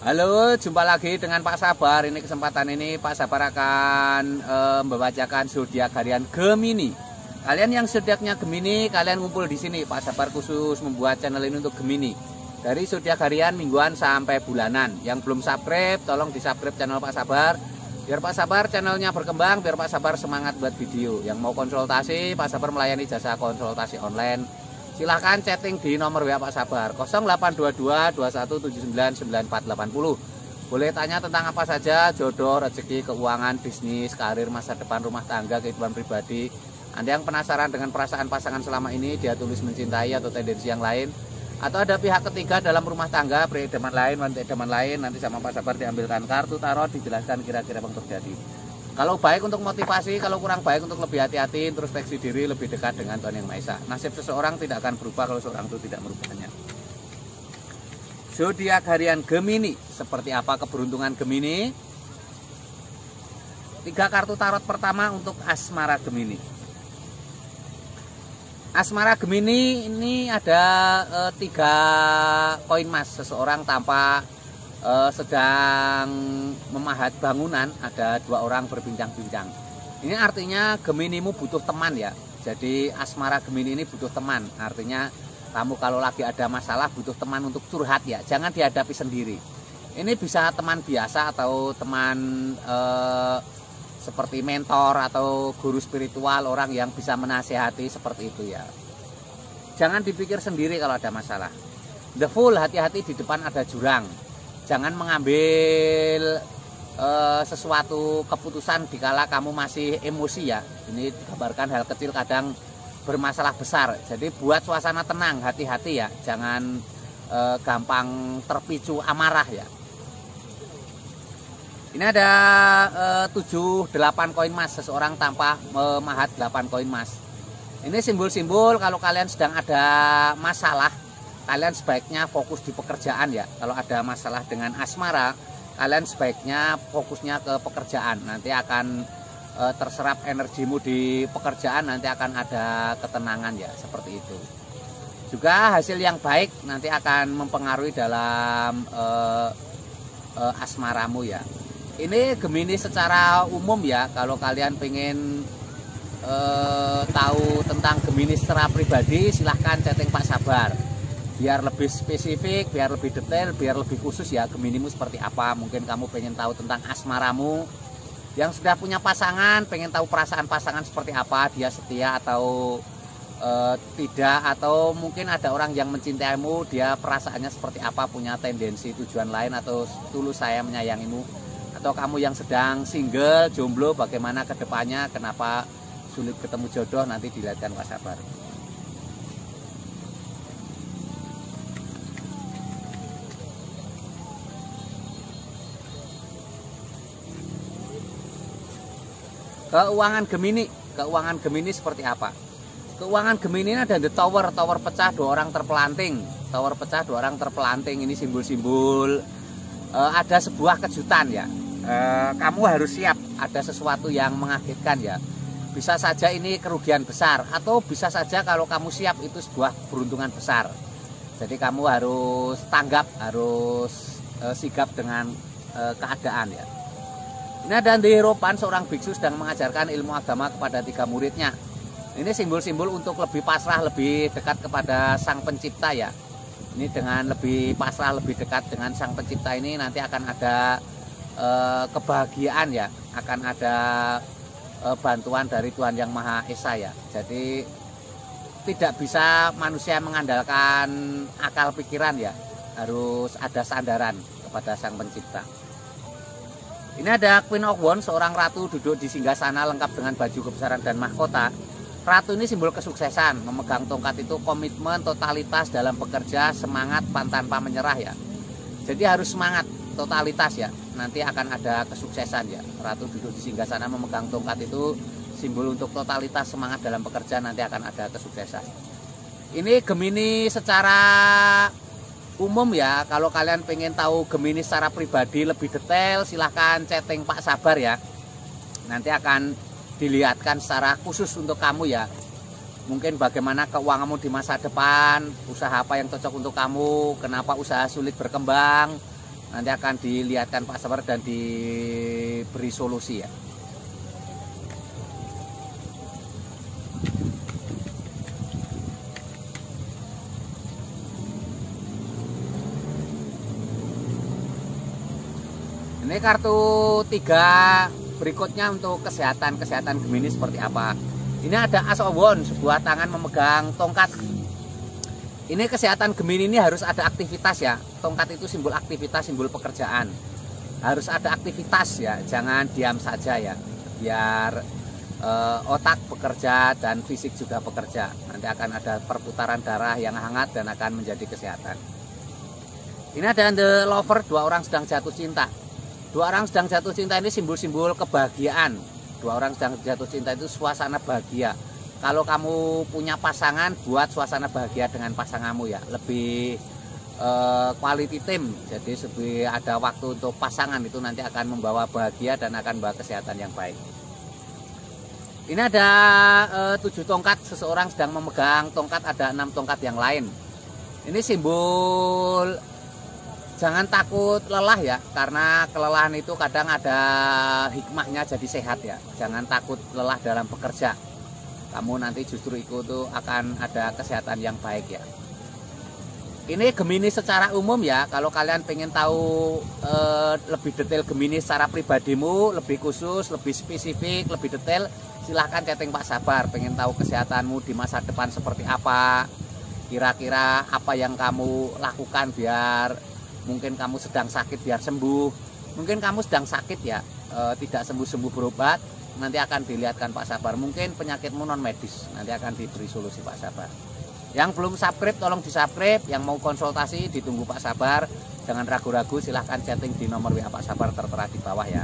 Halo, jumpa lagi dengan Pak Sabar. Ini kesempatan ini Pak Sabar akan membacakan zodiak harian Gemini. Kalian yang zodiaknya Gemini, kalian ngumpul di sini. Pak Sabar khusus membuat channel ini untuk Gemini. Dari zodiak harian, mingguan sampai bulanan. Yang belum subscribe, tolong di-subscribe channel Pak Sabar. Biar Pak Sabar channelnya berkembang, biar Pak Sabar semangat buat video. Yang mau konsultasi, Pak Sabar melayani jasa konsultasi online. Silahkan chatting di nomor WA Pak Sabar 0822 2179 9480. Boleh tanya tentang apa saja, jodoh, rezeki, keuangan, bisnis, karir, masa depan, rumah tangga, kehidupan pribadi. Anda yang penasaran dengan perasaan pasangan selama ini, dia tulus mencintai atau tendensi yang lain, atau ada pihak ketiga dalam rumah tangga, pria idaman lain, wanita idaman lain, nanti sama Pak Sabar diambilkan kartu tarot, dijelaskan kira-kira apa yang terjadi. Kalau baik untuk motivasi, kalau kurang baik untuk lebih hati-hati, introspeksi diri, lebih dekat dengan Tuhan Yang Maha Esa. Nasib seseorang tidak akan berubah kalau seorang itu tidak merubahnya. Zodiak harian Gemini, seperti apa keberuntungan Gemini? 3 kartu tarot pertama untuk asmara Gemini. Asmara Gemini ini ada 3 koin emas. Seseorang tampak sedang memahat bangunan, ada 2 orang berbincang-bincang. Ini artinya Geminimu butuh teman ya. Jadi asmara Gemini ini butuh teman. Artinya kamu kalau lagi ada masalah butuh teman untuk curhat ya. Jangan dihadapi sendiri. Ini bisa teman biasa atau teman seperti mentor atau guru spiritual, orang yang bisa menasehati seperti itu ya. Jangan dipikir sendiri kalau ada masalah. The Fool, hati-hati di depan ada jurang. Jangan mengambil sesuatu keputusan dikala kamu masih emosi ya. Ini digambarkan hal kecil kadang bermasalah besar. Jadi buat suasana tenang, hati-hati ya. Jangan gampang terpicu amarah ya. Ini ada 7-8 koin emas. Seseorang tampak memahat 8 koin emas. Ini simbol-simbol kalau kalian sedang ada masalah, kalian sebaiknya fokus di pekerjaan ya. Kalau ada masalah dengan asmara, kalian sebaiknya fokusnya ke pekerjaan. Nanti akan terserap energimu di pekerjaan, nanti akan ada ketenangan ya, seperti itu. Juga hasil yang baik nanti akan mempengaruhi dalam asmaramu ya. Ini Gemini secara umum ya. Kalau kalian pengen tahu tentang Gemini secara pribadi, silahkan chatting Pak Sabar. Biar lebih spesifik, biar lebih detail, biar lebih khusus ya Geminimu seperti apa. Mungkin kamu pengen tahu tentang asmaramu. Yang sudah punya pasangan, pengen tahu perasaan pasangan seperti apa, dia setia atau tidak. Atau mungkin ada orang yang mencintaimu, dia perasaannya seperti apa, punya tendensi tujuan lain, atau tulus saya menyayangimu. Atau kamu yang sedang single, jomblo, bagaimana ke depannya, kenapa sulit ketemu jodoh, nanti dilihatkan Pak Sabar. Keuangan Gemini, keuangan Gemini seperti apa? Keuangan Gemini ada the tower, tower pecah 2 orang terpelanting, tower pecah 2 orang terpelanting. Ini simbol-simbol ada sebuah kejutan ya. Kamu harus siap, ada sesuatu yang mengagetkan ya. Bisa saja ini kerugian besar, atau bisa saja kalau kamu siap itu sebuah keberuntungan besar. Jadi kamu harus tanggap, harus sigap dengan keadaan ya. Ini ada di Eropan, seorang biksu sedang mengajarkan ilmu agama kepada 3 muridnya. Ini simbol-simbol untuk lebih pasrah, lebih dekat kepada Sang Pencipta ya. Ini dengan lebih pasrah, lebih dekat dengan Sang Pencipta ini nanti akan ada kebahagiaan ya. Akan ada bantuan dari Tuhan Yang Maha Esa ya. Jadi tidak bisa manusia mengandalkan akal pikiran ya. Harus ada sandaran kepada Sang Pencipta. Ini ada Queen of Wands, seorang ratu duduk di singgasana lengkap dengan baju kebesaran dan mahkota. Ratu ini simbol kesuksesan, memegang tongkat itu komitmen, totalitas dalam bekerja, semangat, tanpa menyerah ya. Jadi harus semangat, totalitas ya. Nanti akan ada kesuksesan ya. Ratu duduk di singgasana memegang tongkat itu simbol untuk totalitas, semangat dalam bekerja, nanti akan ada kesuksesan. Ini Gemini secara umum ya. Kalau kalian pengen tahu Gemini secara pribadi lebih detail, silahkan chatting Pak Sabar ya. Nanti akan dilihatkan secara khusus untuk kamu ya. Mungkin bagaimana keuanganmu di masa depan, usaha apa yang cocok untuk kamu, kenapa usaha sulit berkembang, Nanti akan dilihatkan Pak Sabar dan diberi solusi ya. Ini kartu 3 berikutnya untuk kesehatan Gemini seperti apa. Ini ada As of Wands, sebuah tangan memegang tongkat. Ini kesehatan Gemini ini harus ada aktivitas ya. Tongkat itu simbol aktivitas, simbol pekerjaan. Harus ada aktivitas ya, jangan diam saja ya. Biar otak bekerja dan fisik juga bekerja. Nanti akan ada perputaran darah yang hangat dan akan menjadi kesehatan. Ini ada The Lover, 2 orang sedang jatuh cinta. 2 orang sedang jatuh cinta ini simbol-simbol kebahagiaan. 2 orang sedang jatuh cinta itu suasana bahagia. Kalau kamu punya pasangan, buat suasana bahagia dengan pasanganmu ya. Lebih quality time. Jadi lebih ada waktu untuk pasangan, itu nanti akan membawa bahagia dan akan membawa kesehatan yang baik. Ini ada 7 tongkat, seseorang sedang memegang tongkat, ada 6 tongkat yang lain. Ini simbol jangan takut lelah ya, karena kelelahan itu kadang ada hikmahnya jadi sehat ya. Jangan takut lelah dalam bekerja. Kamu nanti justru itu tuh akan ada kesehatan yang baik ya. Ini Gemini secara umum ya. Kalau kalian pengen tahu lebih detail Gemini secara pribadimu, lebih khusus, lebih spesifik, lebih detail, silahkan chatting Pak Sabar. Pengen tahu kesehatanmu di masa depan seperti apa, kira-kira apa yang kamu lakukan biar mungkin kamu sedang sakit biar sembuh. Mungkin kamu sedang sakit ya, tidak sembuh-sembuh berobat. Nanti akan dilihatkan Pak Sabar. Mungkin penyakitmu non medis, nanti akan diberi solusi Pak Sabar. Yang belum subscribe tolong di subscribe. Yang mau konsultasi ditunggu Pak Sabar. Jangan ragu-ragu, silahkan chatting di nomor WA Pak Sabar tertera di bawah ya.